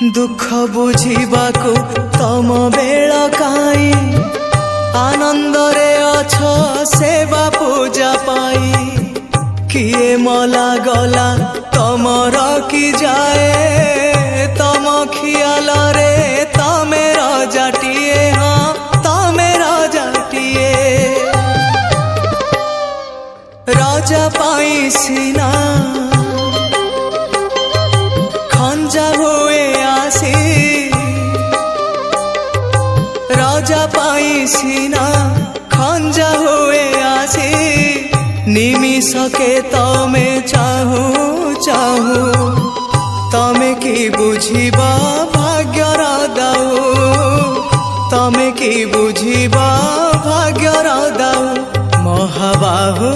दुख बुझिबाकु तम बेल काई आनंद रे अछ सेवा पूजा पाई किए मला गला तम रखी जाए तम खियाल रे तमे रजाटिए हाँ तमे रजाटिए राजा पाई सीना खंजा हुए आसी राजा पाई सीना खंजा हुए आसी निमिषके तमे चाहू चाहू तमे की बुझिबा भाग्यर दाऊ तमे की बुझिबा भाग्यर दाऊ महाबाहू